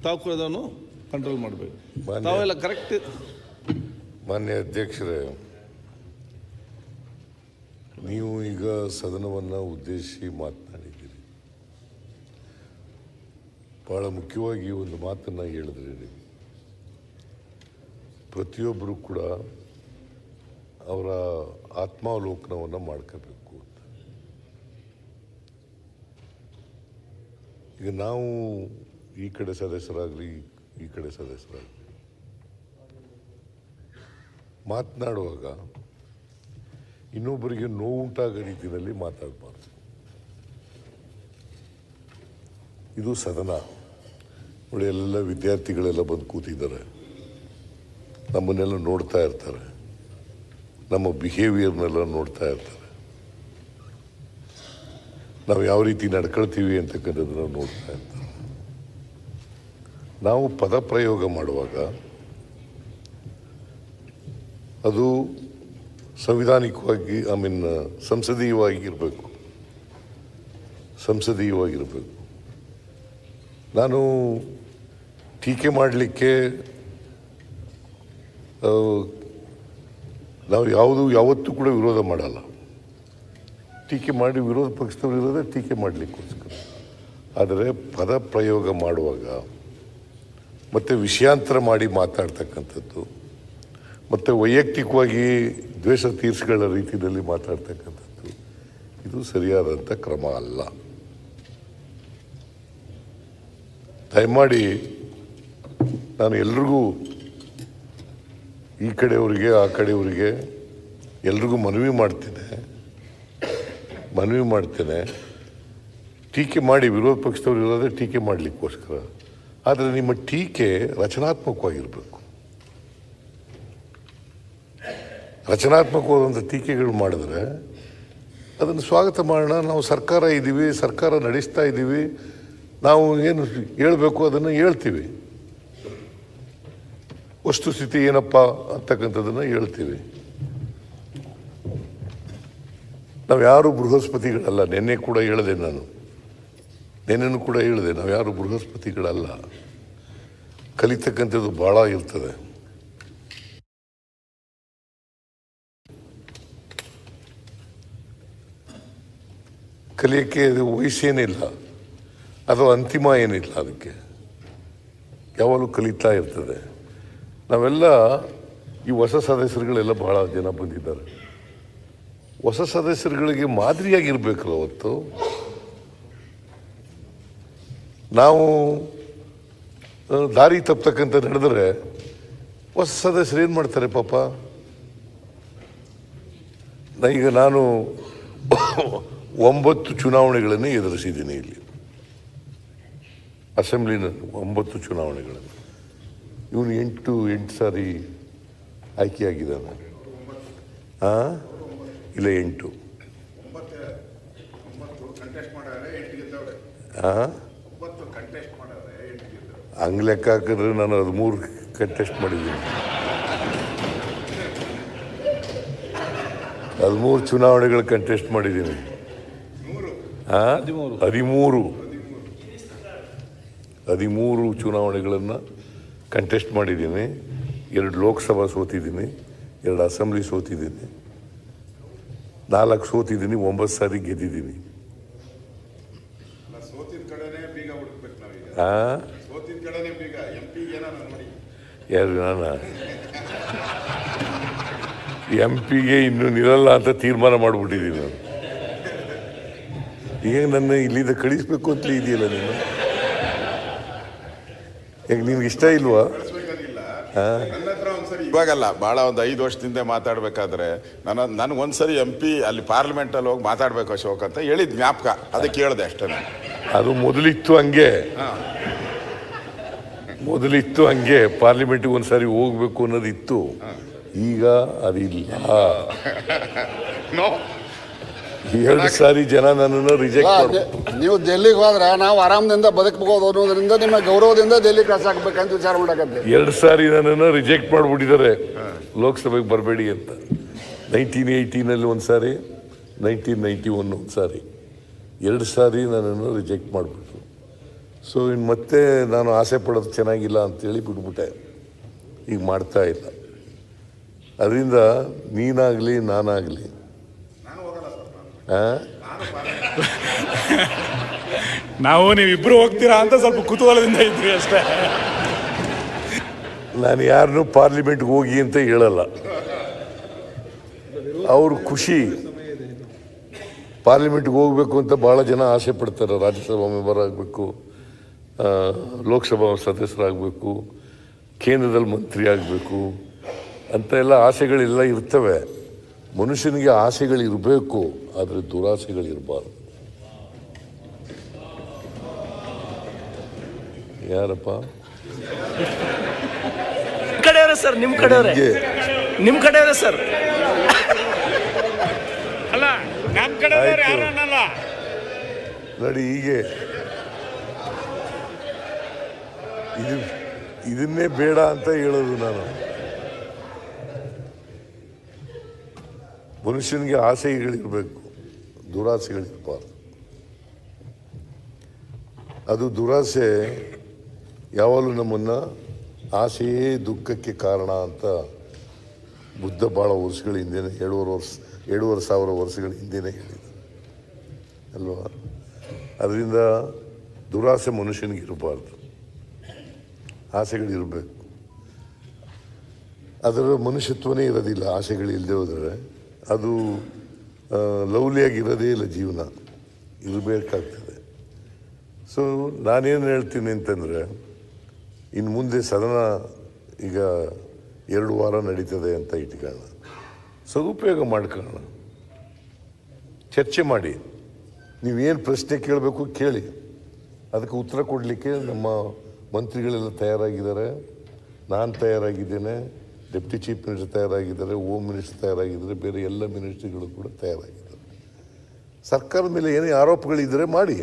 ತಾವು ಕೂಡ ಅದನ್ನು ಕಂಟ್ರೋಲ್ ಮಾಡಬೇಕು. ತಾವೆಲ್ಲ ಕರೆಕ್ಟ್. ಮಾನ್ಯ ಅಧ್ಯಕ್ಷರೇ, ನೀವು ಈಗ ಸದನವನ್ನು ಉದ್ದೇಶಿಸಿ ಮಾತನಾಡಿದ್ದೀರಿ. ಭಾಳ ಮುಖ್ಯವಾಗಿ ಒಂದು ಮಾತನ್ನು ಹೇಳಿದ್ರಿ ನೀವು. ಪ್ರತಿಯೊಬ್ಬರು ಕೂಡ ಅವರ ಆತ್ಮಾವಲೋಕನವನ್ನು ಮಾಡ್ಕೋಬೇಕು ಅಂತ. ಈಗ ನಾವು ಈ ಕಡೆ ಸದಸ್ಯರಾಗಲಿ ಈ ಕಡೆ ಸದಸ್ಯರಾಗಲಿ ಮಾತನಾಡುವಾಗ ಇನ್ನೊಬ್ಬರಿಗೆ ನೋವುಂಟಾಗೋ ರೀತಿಯಲ್ಲಿ ಮಾತಾಡಬಾರ್ದು. ಇದು ಸದನ. ನೋಡಿ, ಎಲ್ಲ ವಿದ್ಯಾರ್ಥಿಗಳೆಲ್ಲ ಬಂದು ಕೂತಿದ್ದಾರೆ, ನಮ್ಮನ್ನೆಲ್ಲ ನೋಡ್ತಾ ಇರ್ತಾರೆ, ನಮ್ಮ ಬಿಹೇವಿಯರ್ನೆಲ್ಲ ನೋಡ್ತಾ ಇರ್ತಾರೆ, ನಾವು ಯಾವ ರೀತಿ ನಡ್ಕೊಳ್ತೀವಿ ಅಂತಕ್ಕಂಥದ್ದನ್ನು ನೋಡ್ತಾ ಇರ್ತಾರೆ. ನಾವು ಪದ ಪ್ರಯೋಗ ಮಾಡುವಾಗ ಅದು ಸಂವಿಧಾನಿಕವಾಗಿ ಸಂಸದೀಯವಾಗಿರಬೇಕು. ನಾನು ಟೀಕೆ ಮಾಡಲಿಕ್ಕೆ ನಾವು ಯಾವತ್ತೂ ಕೂಡ ವಿರೋಧ ಮಾಡಲ್ಲ. ಟೀಕೆ ಮಾಡಿ ವಿರೋಧ ಪಕ್ಷದವರು ಇರೋದೇ ಟೀಕೆ ಮಾಡಲಿಕ್ಕೋಸ್ಕರ. ಆದರೆ ಪದ ಪ್ರಯೋಗ ಮಾಡುವಾಗ ಮತ್ತು ವಿಷಯಾಂತರ ಮಾಡಿ ಮಾತಾಡ್ತಕ್ಕಂಥದ್ದು ಮತ್ತು ವೈಯಕ್ತಿಕವಾಗಿ ದ್ವೇಷ ತೀರಿಸಿಕೊಳ್ಳೋ ರೀತಿಯಲ್ಲಿ ಮಾತಾಡ್ತಕ್ಕಂಥದ್ದು ಇದು ಸರಿಯಾದಂಥ ಕ್ರಮ ಅಲ್ಲ. ದಯಮಾಡಿ ನಾನು ಎಲ್ರಿಗೂ, ಈ ಕಡೆಯವರಿಗೆ ಆ ಕಡೆಯವರಿಗೆ ಎಲ್ರಿಗೂ ಮನವಿ ಮಾಡ್ತೇನೆ, ಟೀಕೆ ಮಾಡಿ, ವಿರೋಧ ಪಕ್ಷದವರು ಇರೋದೇ ಟೀಕೆ ಮಾಡಲಿಕ್ಕೋಸ್ಕರ. ಆದರೆ ನಿಮ್ಮ ಟೀಕೆ ರಚನಾತ್ಮಕವಾಗಿರಬೇಕು. ರಚನಾತ್ಮಕವಾದಂಥ ಟೀಕೆಗಳು ಮಾಡಿದ್ರೆ ಅದನ್ನು ಸ್ವಾಗತ ಮಾಡೋಣ. ನಾವು ಸರ್ಕಾರ ಇದ್ದೀವಿ, ಸರ್ಕಾರ ನಡೆಸ್ತಾ ಇದ್ದೀವಿ, ನಾವು ಏನು ಹೇಳಬೇಕು ಅದನ್ನು ಹೇಳ್ತೀವಿ, ವಸ್ತುಸ್ಥಿತಿ ಏನಪ್ಪ ಅಂತಕ್ಕಂಥದ್ದನ್ನು ಹೇಳ್ತೀವಿ. ನಾವು ಯಾರು ಬೃಹಸ್ಪತಿಗಳಲ್ಲ. ನೆನ್ನೆನೂ ಕೂಡ ಹೇಳಿದೆ, ನಾವು ಯಾರು ಬೃಹಸ್ಪತಿಗಳಲ್ಲ. ಕಲಿತಕ್ಕಂಥದ್ದು ಭಾಳ ಇರ್ತದೆ. ಕಲಿಯೋಕ್ಕೆ ಅದು ವಯಸ್ಸೇನಿಲ್ಲ, ಅದು ಅಂತಿಮ ಏನಿಲ್ಲ. ಅದಕ್ಕೆ ಯಾವಾಗಲೂ ಕಲಿತಾ ಇರ್ತದೆ. ನಾವೆಲ್ಲ ಈ ಹೊಸ ಸದಸ್ಯರುಗಳೆಲ್ಲ ಭಾಳ ಜನ ಬಂದಿದ್ದಾರೆ. ಹೊಸ ಸದಸ್ಯರುಗಳಿಗೆ ಮಾದರಿಯಾಗಿರ್ಬೇಕಲ್ಲ. ಅವತ್ತು ನಾವು ದಾರಿ ತಪ್ಪತಕ್ಕಂಥ ನಡೆದರೆ ಹೊಸ ಸದಸ್ಯರು ಏನು ಮಾಡ್ತಾರೆ ಪಾಪ. ಈಗ ನಾನು 9 ಚುನಾವಣೆಗಳನ್ನು ಎದುರಿಸಿದ್ದೀನಿ. ಇಲ್ಲಿ ಅಸೆಂಬ್ಲಿನಲ್ಲಿ 9 ಚುನಾವಣೆಗಳನ್ನು. ಇವನು 8 ಸಾರಿ ಆಯ್ಕೆಯಾಗಿದ್ದಾನೆ. ಇಲ್ಲ 8. ಹಂಗೆ ಲೆಕ್ಕ ಹಾಕಿದ್ರೆ ನಾನು 13 ಕಂಟೆಸ್ಟ್ ಮಾಡಿದ್ದೀನಿ. 13 ಚುನಾವಣೆಗಳು ಕಂಟೆಸ್ಟ್ ಮಾಡಿದ್ದೀನಿ. 13 ಚುನಾವಣೆಗಳನ್ನು ಕಂಟೆಸ್ಟ್ ಮಾಡಿದ್ದೀನಿ. 2 ಲೋಕಸಭಾ ಸೋತಿದ್ದೀನಿ, 2 ಅಸೆಂಬ್ಲಿ ಸೋತಿದ್ದೀನಿ, 4 ಸೋತಿದ್ದೀನಿ, 9 ಸಾರಿ ಗೆದ್ದಿದ್ದೀನಿ. ಯಾರು? ನಾನು MP ಇನ್ನೂ ನಿಲ್ಲಲ್ಲ ಅಂತ ತೀರ್ಮಾನ ಮಾಡಿಬಿಟ್ಟಿದ್ದೀನಿ. ನಾನು ಈಗ ನನ್ನ ಇಲ್ಲಿಂದ ಕಳಿಸ್ಬೇಕು ಅಂತಲೇ ಇದೆಯಲ್ಲ ನೀನು. ಈಗ ನಿನ್ಗೆ ಇಷ್ಟ ಇಲ್ವಾ? ಇವಾಗಲ್ಲ, ಭಾಳ ಒಂದು 5 ವರ್ಷದಿಂದ ಮಾತಾಡ್ಬೇಕಾದ್ರೆ ನನಗೊಂದ್ಸರಿ MP ಅಲ್ಲಿ ಪಾರ್ಲಿಮೆಂಟಲ್ಲಿ ಹೋಗಿ ಮಾತಾಡ್ಬೇಕು ಅಶೋಕ್ ಅಂತ ಹೇಳಿದ್ ಜ್ಞಾಪಕ. ಅದಕ್ಕೆ ಹೇಳಿದೆ ಅಷ್ಟೇ. ಅದು ಮೊದಲಿತ್ತು ಹಂಗೆ ಪಾರ್ಲಿಮೆಂಟಿಗೆ ಒಂದ್ಸಾರಿ ಹೋಗ್ಬೇಕು ಅನ್ನೋದಿತ್ತು. ಈಗ ಅದಿಲ್ಲ. 2 ಸಾರಿ ಜನ ನನ್ನನ್ನು ರಿಜೆಕ್ಟ್ ಮಾಡಿ. ನೀವು ಡೆಲ್ಲಿಗೆ ಹೋದ್ರೆ ನಾವು ಆರಾಮದಿಂದ ಬದುಕಬಹುದು ಅನ್ನೋದ್ರಿಂದ ನಿಮ್ಮ ಗೌರವದಿಂದ ಡೆಲ್ಲಿ ಕ್ರಾಸ್ ಹಾಕ್ಬೇಕಂತ ವಿಚಾರ ಮಾಡಕತ್ತೆ. 2 ಸಾರಿ ನನ್ನನ್ನು ರಿಜೆಕ್ಟ್ ಮಾಡಿಬಿಟ್ಟಿದ್ದಾರೆ, ಲೋಕಸಭೆಗೆ ಬರಬೇಡಿ ಅಂತ. 1918 ಒಂದ್ಸಾರಿ, 1991 ಒಂದ್ಸಾರಿ, 2 ಸಾರಿ ನನ್ನನ್ನು ರಿಜೆಕ್ಟ್ ಮಾಡಿಬಿಟ್ರು. ಸೊ ಇನ್ನು ಮತ್ತೆ ನಾನು ಆಸೆ ಪಡೋದು ಚೆನ್ನಾಗಿಲ್ಲ ಅಂತೇಳಿ ಬಿಟ್ಬಿಟ್ಟೆ. ಈಗ ಮಾಡ್ತಾ ಇಲ್ಲ. ಅದರಿಂದ ನೀನಾಗಲಿ ನಾನಾಗಲಿ ನಾವು ನೀವಿಬ್ರು ಹೋಗ್ತೀರಾ ಅಂತ ಸ್ವಲ್ಪ ಕುತೂಹಲದಿಂದ ಇದ್ವಿ ಅಷ್ಟೇ. ನಾನು ಯಾರನ್ನೂ ಪಾರ್ಲಿಮೆಂಟ್ಗೆ ಹೋಗಿ ಅಂತ ಹೇಳಲ್ಲ. ಅವ್ರ ಖುಷಿ. ಪಾರ್ಲಿಮೆಂಟ್ಗೆ ಹೋಗ್ಬೇಕು ಅಂತ ಭಾಳ ಜನ ಆಸೆ ಪಡ್ತಾರೆ. ರಾಜ್ಯಸಭಾ ಮೆಂಬರ್ ಆಗಬೇಕು, ಲೋಕಸಭಾ ಸದಸ್ಯರಾಗಬೇಕು, ಕೇಂದ್ರದಲ್ಲಿ ಮಂತ್ರಿ ಆಗಬೇಕು ಅಂತ ಎಲ್ಲ ಆಸೆಗಳೆಲ್ಲ ಇರ್ತವೆ. ಮನುಷ್ಯನಿಗೆ ಆಸೆಗಳಿರಬೇಕು, ಆದರೆ ದುರಾಸೆಗಳಿರಬಾರ್ದು. ಯಾರಪ್ಪ ಕಡೆಯವರೇ ಸರ್? ನಿಮ್ಮ ಕಡೆಯವರೇ, ನಿಮ್ಮ ಕಡೆಯವರೇ ಸರ್. ಅಲ್ಲ, ನಮ್ಮ ಕಡೆ ಯಾರು ಅನ್ನಲ್ಲ ನೋಡಿ. ಹೀಗೆ ಇದನ್ನೇ ಬೇಡ ಅಂತ ಹೇಳೋದು ನಾನು. ಮನುಷ್ಯನಿಗೆ ಆಸೆಗಳಿರಬೇಕು, ದುರಾಸೆಗಳಿರಬಾರ್ದು. ಅದು ದುರಾಸೆ ಯಾವಾಗಲೂ ನಮ್ಮನ್ನು ಆಸೆಯೇ ದುಃಖಕ್ಕೆ ಕಾರಣ ಅಂತ ಬುದ್ಧ ಭಾಳ ವರ್ಷಗಳ ಹಿಂದೆನೇ 7,500 ವರ್ಷಗಳ ಹಿಂದೆನೇ ಹೇಳಿದ ಅಲ್ವಾ. ಅದರಿಂದ ದುರಾಸೆ ಮನುಷ್ಯನಿಗಿರಬಾರ್ದು, ಆಸೆಗಳಿರಬೇಕು. ಅದರ ಮನುಷ್ಯತ್ವನೇ ಇರೋದಿಲ್ಲ ಆಸೆಗಳಿಲ್ಲದೆ ಹೋದರೆ. ಅದು ಲವ್ಲಿಯಾಗಿರೋದೇ ಇಲ್ಲ, ಜೀವನ ಇರಬೇಕಾಗ್ತದೆ. ಸೊ ನಾನೇನು ಹೇಳ್ತೀನಿ ಅಂತಂದರೆ, ಇನ್ನು ಮುಂದೆ ಸದನ ಈಗ 2 ವಾರ ನಡೀತದೆ ಅಂತ ಇಟ್ಕೊಳ್ಳೋಣ, ಸದುಪಯೋಗ ಮಾಡ್ಕೊಳ್ಳೋಣ, ಚರ್ಚೆ ಮಾಡಿ. ನೀವೇನು ಪ್ರಶ್ನೆ ಕೇಳಬೇಕು ಕೇಳಿ, ಅದಕ್ಕೆ ಉತ್ತರ ಕೊಡಲಿಕ್ಕೆ ನಮ್ಮ ಮಂತ್ರಿಗಳೆಲ್ಲ ತಯಾರಾಗಿದ್ದಾರೆ, ನಾನು ತಯಾರಾಗಿದ್ದೇನೆ, ಡೆಪ್ಟಿ ಚೀಫ್ ಮಿನಿಸ್ಟರ್ ತಯಾರಾಗಿದ್ದಾರೆ, ಹೋಮ್ ಮಿನಿಸ್ಟರ್ ತಯಾರಾಗಿದ್ದಾರೆ, ಬೇರೆ ಎಲ್ಲ ಮಿನಿಸ್ಟ್ರಿಗಳು ಕೂಡ ತಯಾರಾಗಿದ್ದಾರೆ. ಸರ್ಕಾರದ ಮೇಲೆ ಏನೇ ಆರೋಪಗಳಿದ್ದರೆ ಮಾಡಿ,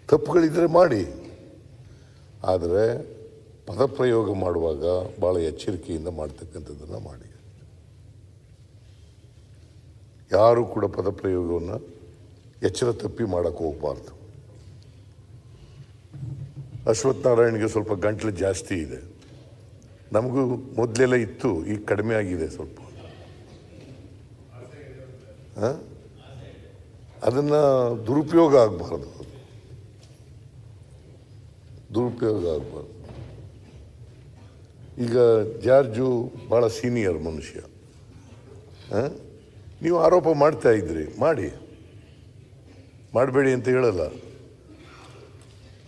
ತಪ್ಪುಗಳಿದ್ದರೆ ಮಾಡಿ, ಆದರೆ ಪದಪ್ರಯೋಗ ಮಾಡುವಾಗ ಭಾಳ ಎಚ್ಚರಿಕೆಯಿಂದ ಮಾಡ್ತಕ್ಕಂಥದ್ದನ್ನು ಮಾಡಿ. ಯಾರೂ ಕೂಡ ಪದಪ್ರಯೋಗವನ್ನು ಎಚ್ಚರ ತಪ್ಪಿ ಮಾಡೋಕ್ಕೆ ಹೋಗಬಾರ್ದು. ಅಶ್ವಥ್ ನಾರಾಯಣ್ಗೆ ಸ್ವಲ್ಪ ಗಂಟ್ಲು ಜಾಸ್ತಿ ಇದೆ, ನಮಗೂ ಮೊದಲೆಲ್ಲ ಇತ್ತು, ಈಗ ಕಡಿಮೆ ಆಗಿದೆ ಸ್ವಲ್ಪ. ಅದನ್ನು ದುರುಪಯೋಗ ಆಗಬಾರ್ದು, ದುರುಪಯೋಗ ಆಗಬಾರ್ದು. ಈಗ ಜಾರ್ಜು ಭಾಳ ಸೀನಿಯರ್ ಮನುಷ್ಯ, ನೀವು ಆರೋಪ ಮಾಡ್ತಾ ಇದ್ರಿ, ಮಾಡಬೇಡಿ ಅಂತ ಹೇಳಲ್ಲ.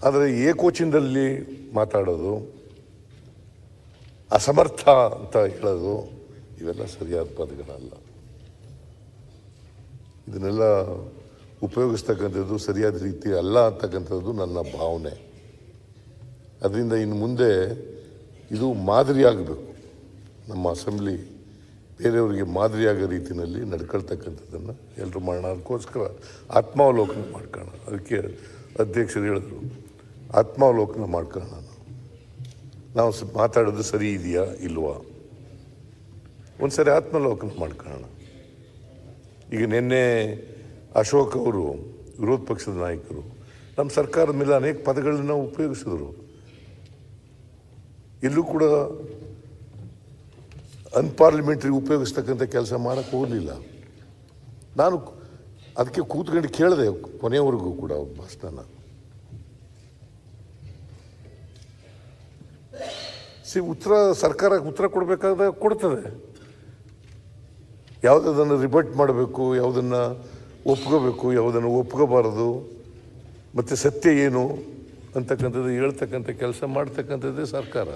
ಆದರೆ ಏಕೋಚಿನದಲ್ಲಿ ಮಾತಾಡೋದು, ಅಸಮರ್ಥ ಅಂತ ಹೇಳೋದು, ಇವೆಲ್ಲ ಸರಿಯಾದ ಪದಗಳಲ್ಲ. ಇದನ್ನೆಲ್ಲ ಉಪಯೋಗಿಸ್ತಕ್ಕಂಥದ್ದು ಸರಿಯಾದ ರೀತಿ ಅಲ್ಲ ಅಂತಕ್ಕಂಥದ್ದು ನನ್ನ ಭಾವನೆ. ಅದರಿಂದ ಇನ್ನು ಮುಂದೆ ಇದು ಮಾದರಿಯಾಗಬೇಕು. ನಮ್ಮ ಅಸೆಂಬ್ಲಿ ಬೇರೆಯವರಿಗೆ ಮಾದರಿಯಾಗೋ ರೀತಿಯಲ್ಲಿ ನಡ್ಕೊಳ್ತಕ್ಕಂಥದ್ದನ್ನು ಎಲ್ಲರೂ ಮಾಡೋಣ. ಅದಕ್ಕೋಸ್ಕರ ಆತ್ಮಾವಲೋಕನ ಮಾಡ್ಕೊಳ್ಳೋಣ. ಅದಕ್ಕೆ ಅಧ್ಯಕ್ಷರು ಹೇಳಿದ್ರು, ಆತ್ಮಾವಲೋಕನ ಮಾಡ್ಕೊಳ್ಳೋಣ. ನಾವು ಮಾತಾಡೋದು ಸರಿ ಇದೆಯಾ ಇಲ್ವಾ, ಒಂದು ಸರಿ ಆತ್ಮಾವಲೋಕನ ಮಾಡ್ಕೊಳ್ಳೋಣ. ಈಗ ನಿನ್ನೆ ಅಶೋಕ್ ಅವರು, ವಿರೋಧ ಪಕ್ಷದ ನಾಯಕರು, ನಮ್ಮ ಸರ್ಕಾರದ ಮೇಲೆ ಅನೇಕ ಪದಗಳನ್ನ ಉಪಯೋಗಿಸಿದ್ರು. ಇಲ್ಲೂ ಕೂಡ ಅನ್ಪಾರ್ಲಿಮೆಂಟ್ರಿ ಉಪಯೋಗಿಸ್ತಕ್ಕಂಥ ಕೆಲಸ ಮಾಡೋಕ್ಕೆ ಹೋಗಲಿಲ್ಲ. ನಾನು ಅದಕ್ಕೆ ಕೂತ್ಕೊಂಡು ಕೇಳಿದೆ ಕೊನೆಯವರೆಗೂ ಕೂಡ ಅವ್ರ ಭಾಷಣ. ಸರ್ಕಾರ ಉತ್ತರ ಕೊಡಬೇಕಾದ್ರೆ ಕೊಡ್ತದೆ. ಯಾವುದನ್ನು ರಿಬಟ್ ಮಾಡಬೇಕು, ಯಾವುದನ್ನು ಒಪ್ಕೋಬೇಕು, ಯಾವುದನ್ನು ಒಪ್ಕೋಬಾರದು, ಮತ್ತು ಸತ್ಯ ಏನು ಅಂತಕ್ಕಂಥದ್ದು ಹೇಳ್ತಕ್ಕಂಥ ಕೆಲಸ ಮಾಡ್ತಕ್ಕಂಥದ್ದೇ ಸರ್ಕಾರ.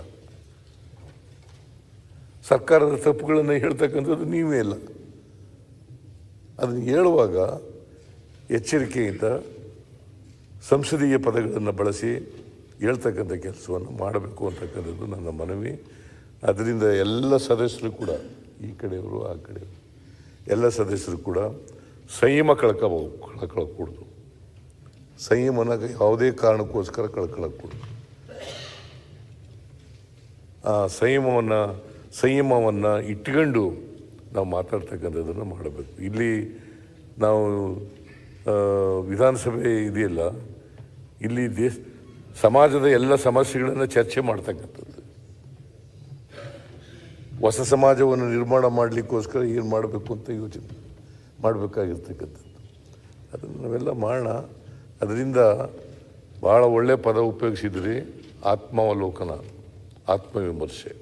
ಸರ್ಕಾರದ ತಪ್ಪುಗಳನ್ನು ಹೇಳ್ತಕ್ಕಂಥದ್ದು ನೀವೇ ಇಲ್ಲ. ಅದನ್ನು ಹೇಳುವಾಗ ಎಚ್ಚರಿಕೆಯಿಂದ ಸಂಸದೀಯ ಪದಗಳನ್ನು ಬಳಸಿ ಹೇಳ್ತಕ್ಕಂಥ ಕೆಲಸವನ್ನು ಮಾಡಬೇಕು ಅಂತಕ್ಕಂಥದ್ದು ನನ್ನ ಮನವಿ. ಅದರಿಂದ ಎಲ್ಲ ಸದಸ್ಯರು ಕೂಡ, ಈ ಕಡೆಯವರು ಆ ಕಡೆಯವರು, ಎಲ್ಲ ಸದಸ್ಯರು ಕೂಡ ಸಂಯಮ ಕಳ್ಕೊಳ್ಳೋಕ್ಕೂಡ್ದು. ಸಂಯಮನ ಯಾವುದೇ ಕಾರಣಕ್ಕೋಸ್ಕರ ಕಳ್ಕೊಳ್ಳೋಕ್ಕೂಡ್ದು. ಆ ಸಂಯಮವನ್ನು ಇಟ್ಕೊಂಡು ನಾವು ಮಾತಾಡ್ತಕ್ಕಂಥದ್ದನ್ನು ಮಾಡಬೇಕು. ಇಲ್ಲಿ ನಾವು ವಿಧಾನಸಭೆ ಇದೆಯಲ್ಲ, ಇಲ್ಲಿ ಸಮಾಜದ ಎಲ್ಲ ಸಮಸ್ಯೆಗಳನ್ನು ಚರ್ಚೆ ಮಾಡ್ತಕ್ಕಂಥದ್ದು. ಹೊಸ ಸಮಾಜವನ್ನು ನಿರ್ಮಾಣ ಮಾಡಲಿಕ್ಕೋಸ್ಕರ ಏನು ಮಾಡಬೇಕು ಅಂತ ಯೋಚನೆ ಮಾಡಬೇಕಾಗಿರ್ತಕ್ಕಂಥದ್ದು. ಅದನ್ನು ನಾವೆಲ್ಲ ಮಾಡೋಣ. ಅದರಿಂದ ಭಾಳ ಒಳ್ಳೆಯ ಪದ ಉಪಯೋಗಿಸಿದ್ರಿ, ಆತ್ಮಾವಲೋಕನ, ಆತ್ಮವಿಮರ್ಶೆ.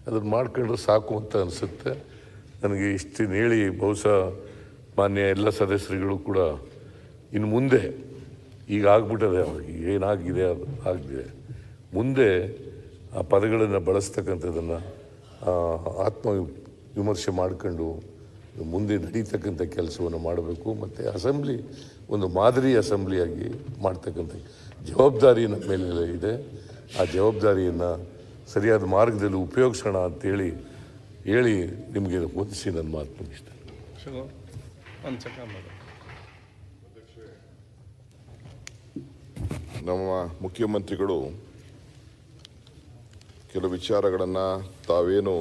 ಅದನ್ನು ಮಾಡ್ಕೊಂಡ್ರೆ ಸಾಕು ಅಂತ ಅನಿಸುತ್ತೆ ನನಗೆ. ಇಷ್ಟನ್ನು ಹೇಳಿ ಬಹುಶಃ ಮಾನ್ಯ ಎಲ್ಲ ಸದಸ್ಯರುಗಳು ಕೂಡ ಇನ್ನು ಮುಂದೆ ಈಗ ಆಗ್ಬಿಟ್ಟದೆ, ಅವ್ರಿಗೆ ಏನಾಗಿದೆ ಅದು ಆಗಿದೆ, ಮುಂದೆ ಆ ಪದಗಳನ್ನು ಬಳಸ್ತಕ್ಕಂಥದ್ದನ್ನು ಆತ್ಮ ವಿಮರ್ಶೆ ಮಾಡ್ಕೊಂಡು ಮುಂದೆ ನಡೀತಕ್ಕಂಥ ಕೆಲಸವನ್ನು ಮಾಡಬೇಕು. ಮತ್ತು ಅಸೆಂಬ್ಲಿ ಒಂದು ಮಾದರಿ ಅಸೆಂಬ್ಲಿಯಾಗಿ ಮಾಡ್ತಕ್ಕಂಥ ಜವಾಬ್ದಾರಿ ನಮ್ಮ ಮೇಲೆ ಇದೆ. ಆ ಜವಾಬ್ದಾರಿಯನ್ನು ಸರಿಯಾದ ಮಾರ್ಗದಲ್ಲಿ ಉಪಯೋಗಿಸೋಣ ಅಂತೇಳಿ ಹೇಳಿ ನಿಮಗೆ ಒದಿಸಿ ನನ್ನ ಮಾತು ಮುಗಿಸ್ತೇನೆ. ಒಂದು ಸೆಕೆಂಡ್. ನಮ್ಮ ಮುಖ್ಯಮಂತ್ರಿಗಳು ಕೆಲವು ವಿಚಾರಗಳನ್ನು ತಾವೇನು